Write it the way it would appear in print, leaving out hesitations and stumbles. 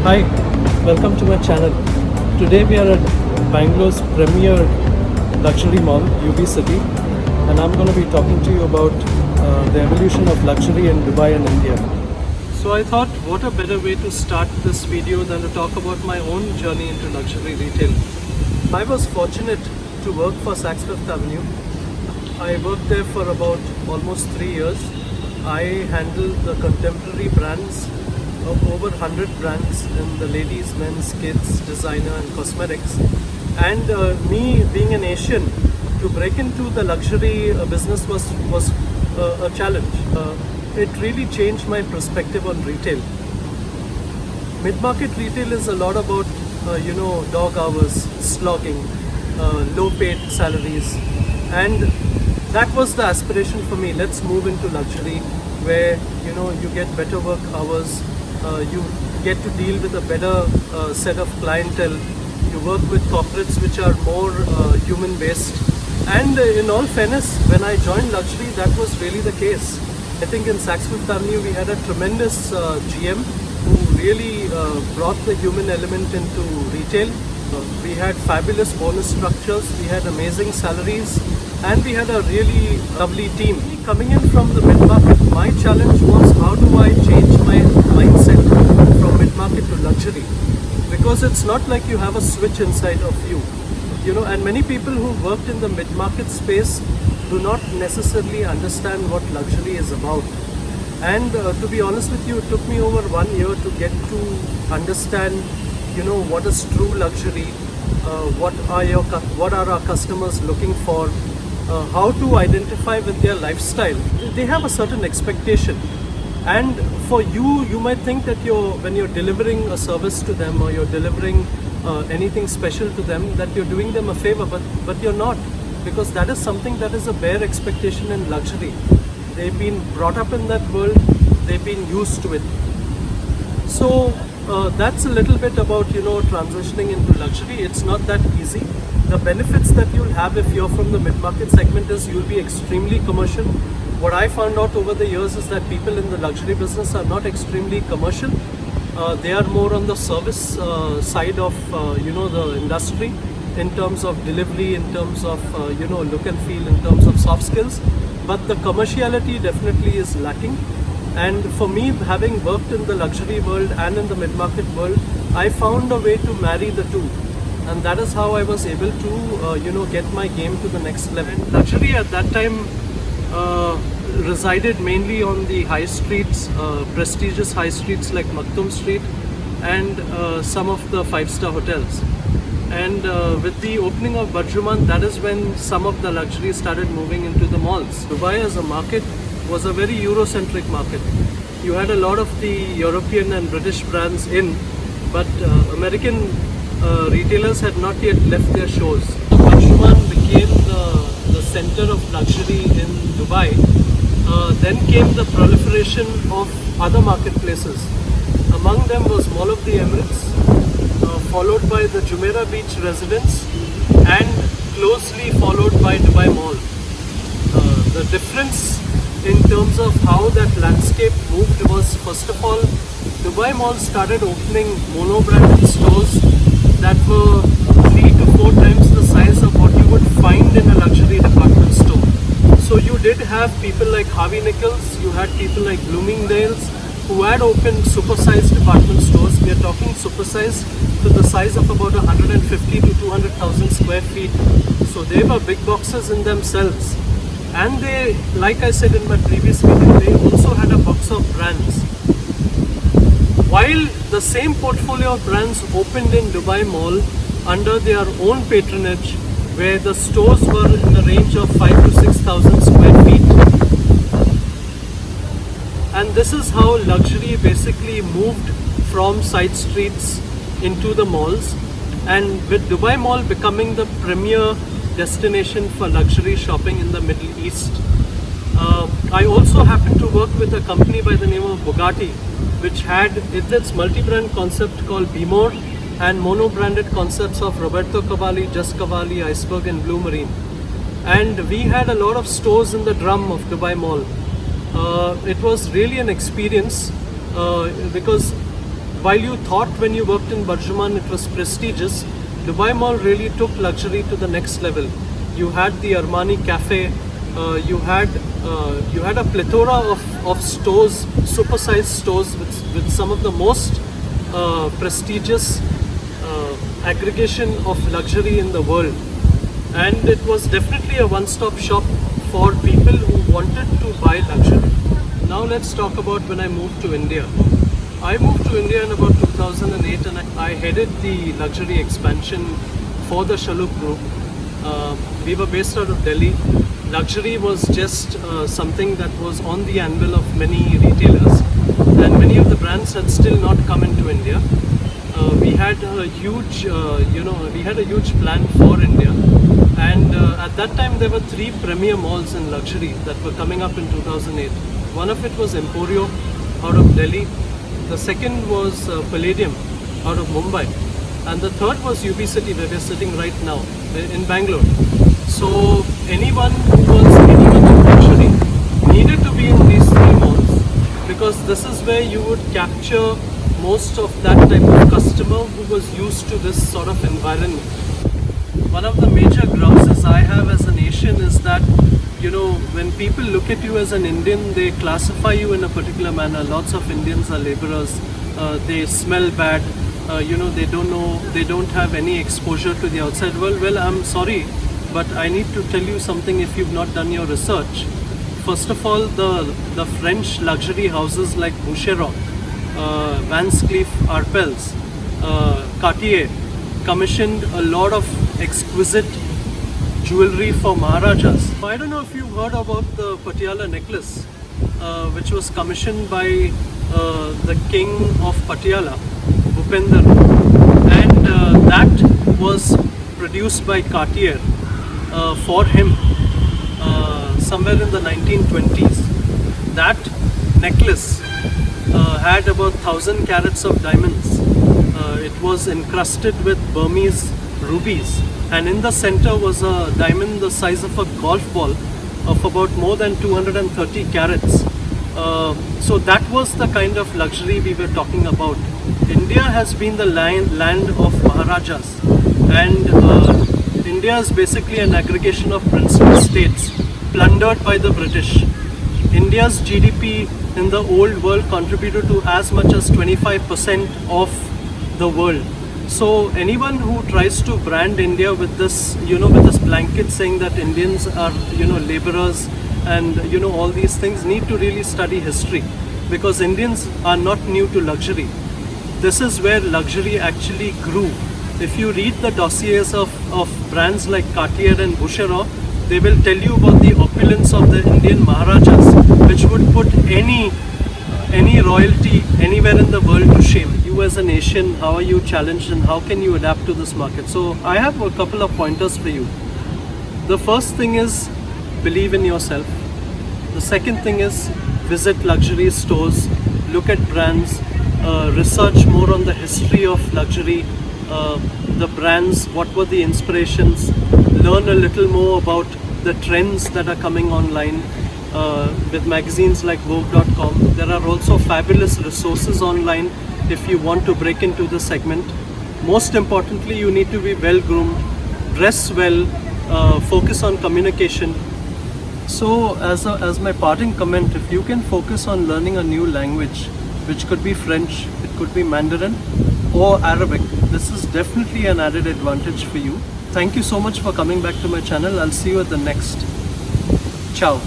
Hi, welcome to my channel. Today we are at Bangalore's premier luxury mall, UB City, and I'm going to be talking to you about the evolution of luxury in Dubai and India. So I thought, what a better way to start this video than to talk about my own journey into luxury retail. I was fortunate to work for Saks Fifth Avenue. I worked there for about almost 3 years. I handled the contemporary brands of over 100 brands in the ladies, men's, kids, designer and cosmetics. And me being an Asian, to break into the luxury business was a challenge. It really changed my perspective on retail. Mid-market retail is a lot about, dog hours, slogging, low paid salaries, and that was the aspiration for me. Let's move into luxury where, you get better work hours, you get to deal with a better set of clientele, you work with corporates which are more human based. And in all fairness, when I joined luxury, that was really the case. I think in Saks Fifth Avenue we had a tremendous GM who really brought the human element into retail. We had fabulous bonus structures, we had amazing salaries, and we had a really lovely team. Coming in from the mid-market, my challenge was how do I change my mindset from mid-market to luxury? Because it's not like you have a switch inside of you. And many people who worked in the mid-market space do not necessarily understand what luxury is about. And to be honest with you, it took me over 1 year to get to understand, what is true luxury, what are our customers looking for, how to identify with their lifestyle. They have a certain expectation. And for you might think that when you're delivering a service to them or you're delivering anything special to them, that you're doing them a favor, but you're not, because that is something that is a bare expectation in luxury. They've been brought up in that world, they've been used to it. So that's a little bit about transitioning into luxury. It's not that easy. The benefits that you'll have if you're from the mid-market segment is you'll be extremely commercial. What I found out over the years is that people in the luxury business are not extremely commercial. They are more on the service side of the industry, in terms of delivery, in terms of look and feel, in terms of soft skills. But the commerciality definitely is lacking. And for me, having worked in the luxury world and in the mid-market world, I found a way to marry the two. And that is how I was able to, get my game to the next level. Luxury at that time resided mainly on the high streets, prestigious high streets like Maktoum Street and some of the five-star hotels. And with the opening of Burjuman, that is when some of the luxury started moving into the malls. Dubai as a market was a very Eurocentric market. You had a lot of the European and British brands in, but American retailers had not yet left their shores. Burjuman became the center of luxury in Dubai. Then came the proliferation of other marketplaces. Among them was Mall of the Emirates, followed by the Jumeirah Beach Residence, and closely followed by Dubai Mall. The difference in terms of how that landscape moved was, first of all, Dubai Mall started opening mono-branded stores that were 3 to 4 times the size of what you would find in a luxury department store. So you did have people like Harvey Nichols, you had people like Bloomingdale's who had opened supersized department stores. We are talking supersized to the size of about 150 to 200,000 square feet. So they were big boxes in themselves. And they, like I said in my previous video, they also had a box of brands. While the same portfolio of brands opened in Dubai Mall under their own patronage, where the stores were in the range of 5 to 6,000 square feet. And this is how luxury basically moved from side streets into the malls, and with Dubai Mall becoming the premier destination for luxury shopping in the Middle East. I also happened to work with a company by the name of Bugatti, which had its multi-brand concept called Bimor and mono-branded concepts of Roberto Cavalli, Just Cavalli, Iceberg and Blue Marine. And we had a lot of stores in the drum of Dubai Mall. It was really an experience because while you thought when you worked in Burjuman it was prestigious, Dubai Mall really took luxury to the next level. You had the Armani Cafe, you had a plethora of stores, supersized stores with some of the most prestigious aggregation of luxury in the world. And it was definitely a one-stop shop for people who wanted to buy luxury. Now let's talk about when I moved to India. I moved to India in about 2008 and I headed the luxury expansion for the Chalhoub Group. We were based out of Delhi. Luxury was just something that was on the anvil of many retailers, and many of the brands had still not come into India. We had a huge, we had a huge plan for India, and at that time there were 3 premier malls in luxury that were coming up in 2008. One of it was Emporio out of Delhi. The second was Palladium out of Mumbai, and the third was UB City, where we're sitting right now in Bangalore. So anyone who was anyone in luxury needed to be in these 3 malls, because this is where you would capture most of that type of customer who was used to this sort of environment. One of the major grouses I have as an Asian is that, when people look at you as an Indian, they classify you in a particular manner. Lots of Indians are laborers, they smell bad, they don't know, they don't have any exposure to the outside world. Well, I'm sorry, but I need to tell you something if you've not done your research. First of all, the French luxury houses like Boucheron, Van Cleef Arpels, Cartier commissioned a lot of exquisite jewelry for Maharajas. I don't know if you've heard about the Patiala necklace, which was commissioned by the king of Patiala, Bhupender, and that was produced by Cartier for him somewhere in the 1920s. That necklace had about 1,000 carats of diamonds. It was encrusted with Burmese rubies, and in the center was a diamond the size of a golf ball of about more than 230 carats. So that was the kind of luxury we were talking about. India has been the land of Maharajas, and India is basically an aggregation of princely states plundered by the British. India's GDP in the old world contributed to as much as 25% of the world. So anyone who tries to brand India with this, with this blanket saying that Indians are, laborers and, all these things, need to really study history, because Indians are not new to luxury. This is where luxury actually grew. If you read the dossiers of brands like Cartier and Boucheron, they will tell you about the opulence of the Indian Maharajas, which would put any royalty anywhere in the world to shame. You as an Asian, how are you challenged and how can you adapt to this market? So I have a couple of pointers for you. The first thing is believe in yourself. The second thing is visit luxury stores, look at brands, research more on the history of luxury, the brands, what were the inspirations, learn a little more about the trends that are coming online. With magazines like Vogue.com. There are also fabulous resources online if you want to break into the segment. Most importantly, you need to be well groomed, dress well, focus on communication. So as my parting comment, if you can focus on learning a new language, which could be French, it could be Mandarin or Arabic, this is definitely an added advantage for you. Thank you so much for coming back to my channel. I'll see you at the next. Ciao.